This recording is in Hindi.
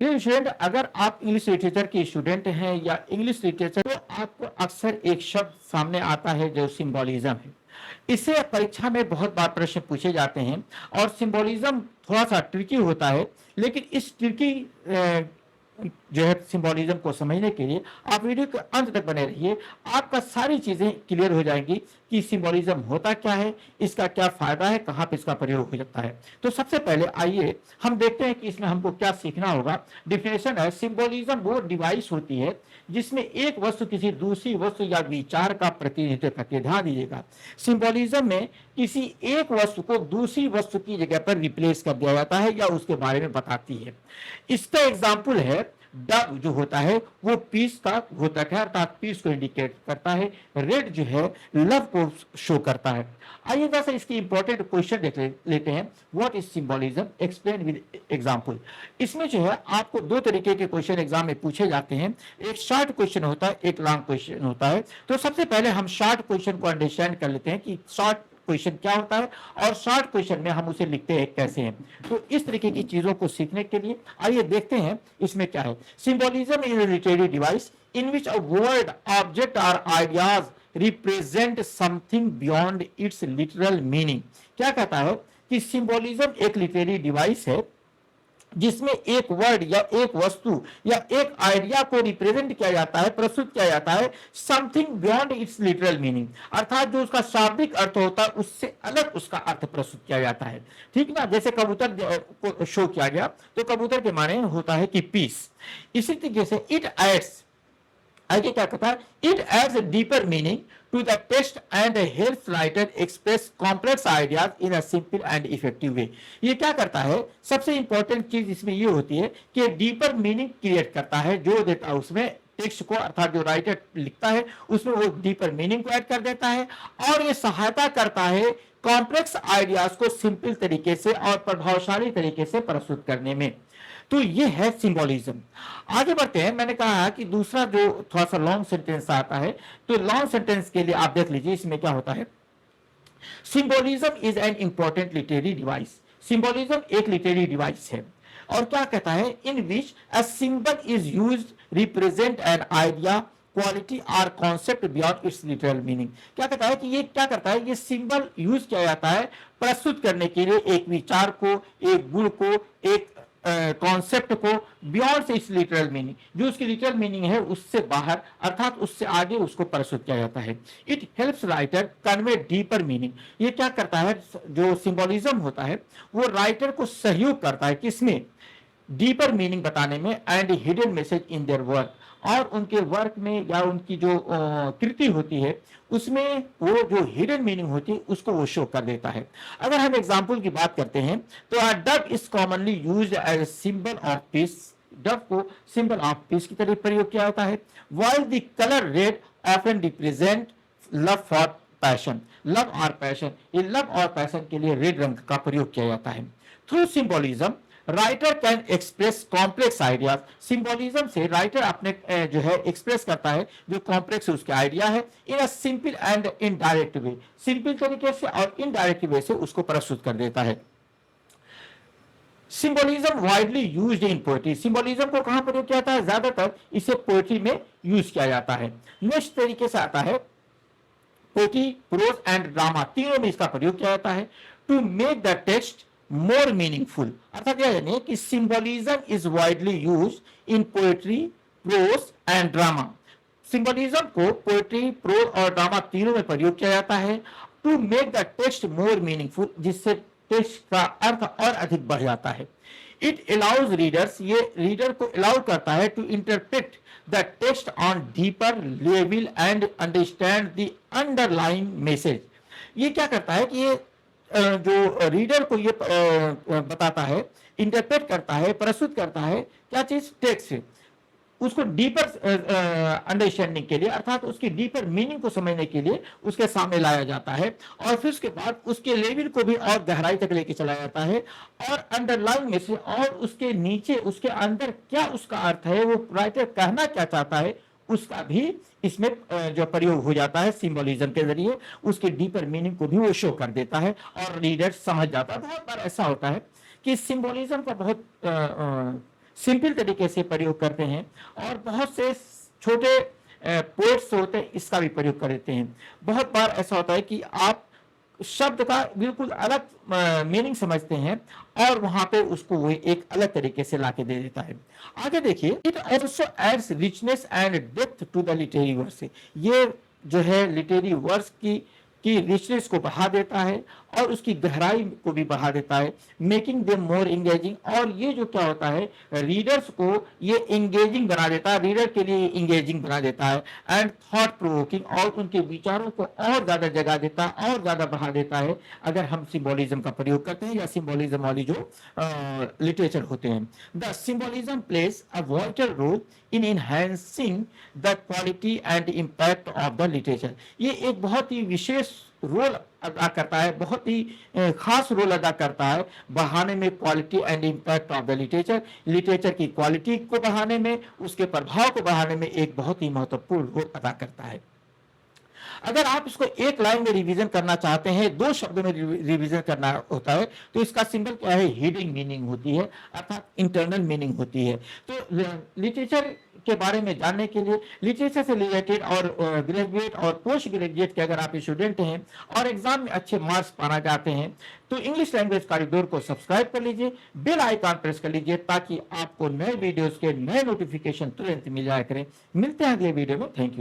ये स्टूडेंट, अगर आप इंग्लिश लिटरेचर के स्टूडेंट हैं या इंग्लिश लिटरेचर, तो आपको अक्सर एक शब्द सामने आता है जो सिंबोलिज्म है। इससे परीक्षा में बहुत बार प्रश्न पूछे जाते हैं और सिंबोलिज्म थोड़ा सा ट्रिकी होता है। लेकिन इस ट्रिकी जो है सिंबोलिज्म को समझने के लिए आप वीडियो के अंत तक बने रहिए। आपका सारी चीजें क्लियर हो जाएंगी कि सिंबोलिज्म होता क्या है, इसका क्या फायदा है, कहाँ पे इसका प्रयोग हो जाता है। तो सबसे पहले आइए हम देखते हैं कि इसमें हमको क्या सीखना होगा। डिफिनेशन है, सिंबोलिज्म वो डिवाइस होती है जिसमें एक वस्तु किसी दूसरी वस्तु या विचार का प्रतिनिधित्व करती है। ध्यान दीजिएगा, सिंबोलिज्म में किसी एक वस्तु को दूसरी वस्तु की जगह पर रिप्लेस कर दिया जाता है या उसके बारे में बताती है। इसका एग्जाम्पल है डब जो होता है वो पीस का घोतक है, अर्थात पीस को इंडिकेट करता है। रेड जो है लव को शो करता है। आइए जैसे इसकी इंपॉर्टेंट क्वेश्चन देख लेते हैं। What is symbolism, explain with example. इसमें जो है आपको दो तरीके के क्वेश्चन एग्जाम में पूछे जाते हैं। एक शॉर्ट क्वेश्चन होता है, एक लॉन्ग क्वेश्चन होता है। तो सबसे पहले हम शॉर्ट क्वेश्चन को अंडरस्टैंड कर लेते हैं कि शॉर्ट क्वेश्चन क्या होता है और शॉर्ट क्वेश्चन में हम उसे लिखते हैं कैसे हैं। तो इस तरीके की चीजों को सीखने के लिए आइए देखते हैं इसमें क्या है। Symbolism is a literary device in which a word, object or ideas represent something beyond its literal meaning। क्या कहता है कि सिंबोलिज्म एक लिटरेरी डिवाइस है जिसमें एक वर्ड या एक वस्तु या एक आइडिया को रिप्रेजेंट किया जाता है, प्रस्तुत किया जाता है something beyond its literal meaning, अर्थात जो उसका शाब्दिक अर्थ होता है उससे अलग उसका अर्थ प्रस्तुत किया जाता है। ठीक ना, जैसे कबूतर को शो किया गया तो कबूतर के माने होता है कि पीस। इसी तरीके से इट एड्स, आगे क्या कहता है, it adds deeper meaning to the text and helps writer express complex ideas in a simple and effective way। ये क्या करता है, सबसे इंपॉर्टेंट चीज इसमें ये होती है कि डीपर मीनिंग क्रिएट करता है, जो देता है उसमें टेक्स्ट को, अर्थात जो राइटर लिखता है उसमें वो डीपर मीनिंग को ऐड कर देता है और ये सहायता करता है कॉम्प्लेक्स आइडियाज को सिंपल तरीके से और प्रभावशाली तरीके से प्रस्तुत करने में। तो ये है सिंबोलिज्म। आगे बढ़ते हैं। मैंने कहा कि दूसरा जो थोड़ा सा लॉन्ग सेंटेंस आता है, तो लॉन्ग सेंटेंस के लिए आप देख लीजिए इसमें क्या होता है। Symbolism is an important literary device. Symbolism एक लिटरेरी डिवाइस है और क्या कहता है, in which a symbol is used represent an idea, quality or concept beyond its literal meaning. क्या कहता है कि ये क्या करता है, ये सिंबल यूज किया जाता है प्रस्तुत करने के लिए एक विचार को, एक गुण को, एक कॉन्सेप्ट को बियॉन्ड इट्स लिटरल मीनिंग, जो उसकी लिटरल मीनिंग है उससे बाहर, अर्थात उससे आगे उसको प्रस्तुत किया जाता है। It helps writer convey deeper meaning. ये क्या करता है, जो सिंबोलिज्म होता है वो राइटर को सहयोग करता है किसमें, डीपर मीनिंग बताने में and hidden message in their work, और उनके वर्क में या उनकी जो कृति होती है उसमें वो जो हिडन मीनिंग होती है उसको वो शो कर देता है। अगर हम एग्जाम्पल की बात करते हैं तो dove is commonly used as symbol of peace. Dove को सिंबल ऑफ पीस की तरह प्रयोग किया जाता है। While the colour red often represent love for passion. Love और पैशन, ये लव और पैशन के लिए रेड रंग का प्रयोग किया जाता है। Through symbolism writer can express complex ideas. Symbolism से राइटर अपने जो है एक्सप्रेस करता है जो कॉम्प्लेक्स उसके आइडिया है in a simple and indirect way, simple तरीके से और इनडायरेक्ट वे से उसको प्रस्तुत कर देता है। Symbolism widely used in poetry. Symbolism को कहां प्रयोग किया जाता है, ज्यादातर इसे पोएट्री में यूज किया जाता है। नेक्स्ट तरीके से आता है पोएट्री, प्रोज एंड ड्रामा, तीनों में इसका प्रयोग किया जाता है। To make the text more meaningful, अर्थात यह जानिए कि symbolism is widely use in poetry, prose and drama. Symbolism को पोएट्री, प्रोज और ड्रामा तीनों में प्रयोग किया जाता है। To make the text more meaningful, जिससे टेक्स्ट का अर्थ और अधिक बढ़ जाता है। इट अलाउज रीडर्स, ये रीडर को अलाउ करता है to interpret the text on deeper level and understand the underlying message. ये क्या करता है कि ये जो रीडर को ये बताता है, इंटरप्रेट करता है, प्रस्तुत करता है क्या चीज, टेक्स्ट, उसको डीपर अंडरस्टैंडिंग के लिए, अर्थात उसकी डीपर मीनिंग को समझने के लिए उसके सामने लाया जाता है और फिर उसके बाद उसके लेवल को भी और गहराई तक लेके चला जाता है और अंडरलाइन में से और उसके नीचे उसके अंदर क्या उसका अर्थ है, वो राइटर कहना क्या चाहता है उसका भी इसमें जो प्रयोग हो जाता है सिंबोलिज्म के जरिए, उसके डीपर मीनिंग को भी वो शो कर देता है और रीडर समझ जाता है। बहुत बार ऐसा होता है कि सिंबोलिज्म का बहुत सिंपल तरीके से प्रयोग करते हैं और बहुत से छोटे पोएट्स होते हैं इसका भी प्रयोग करते हैं। बहुत बार ऐसा होता है कि आप शब्द का बिल्कुल अलग मीनिंग समझते हैं और वहां पे उसको वो एक अलग तरीके से लाके दे देता है। आगे देखिए, it also adds richness and depth to the literary verse. ये जो है लिटरेरी वर्स की रिचनेस को बढ़ा देता है और उसकी गहराई को भी बढ़ा देता है, मेकिंग देम मोर इंगेजिंग। और ये जो क्या होता है, रीडर्स को ये इंगेजिंग बना देता है, रीडर के लिए इंगेजिंग बना देता है एंड थॉट प्रोवोकिंग, और उनके विचारों को और ज्यादा जगा देता है और ज्यादा बढ़ा देता है अगर हम सिंबोलिज्म का प्रयोग करते हैं या सिंबोलिज्म वाली जो लिटरेचर होते हैं। The symbolism plays a vital role in enhancing the quality and impact of the literature. ये एक बहुत ही विशेष रोल अदा करता है, बहुत ही खास रोल अदा करता है बढ़ाने में quality and impact of the literature. Literature की क्वालिटी को बढ़ाने में, उसके प्रभाव को बढ़ाने में एक बहुत ही महत्वपूर्ण रोल अदा करता है। अगर आप इसको एक लाइन में रिवीजन करना चाहते हैं, दो शब्दों में रिवीजन करना होता है, तो इसका सिंबल क्या है, हिडन मीनिंग होती है, अर्थात इंटरनल मीनिंग होती है। तो लिटरेचर के बारे में जानने के लिए, लिटरेचर से रिलेटेड और ग्रेजुएट और पोस्ट ग्रेजुएट के अगर आप स्टूडेंट हैं और एग्जाम में अच्छे मार्क्स पाना चाहते हैं, तो इंग्लिश लैंग्वेज कॉरिडोर को सब्सक्राइब कर लीजिए, बेल आइकन प्रेस कर लीजिए ताकि आपको नए वीडियोस के नए नोटिफिकेशन तुरंत मिल जाया करें। मिलते हैं अगले वीडियो में। Thank you.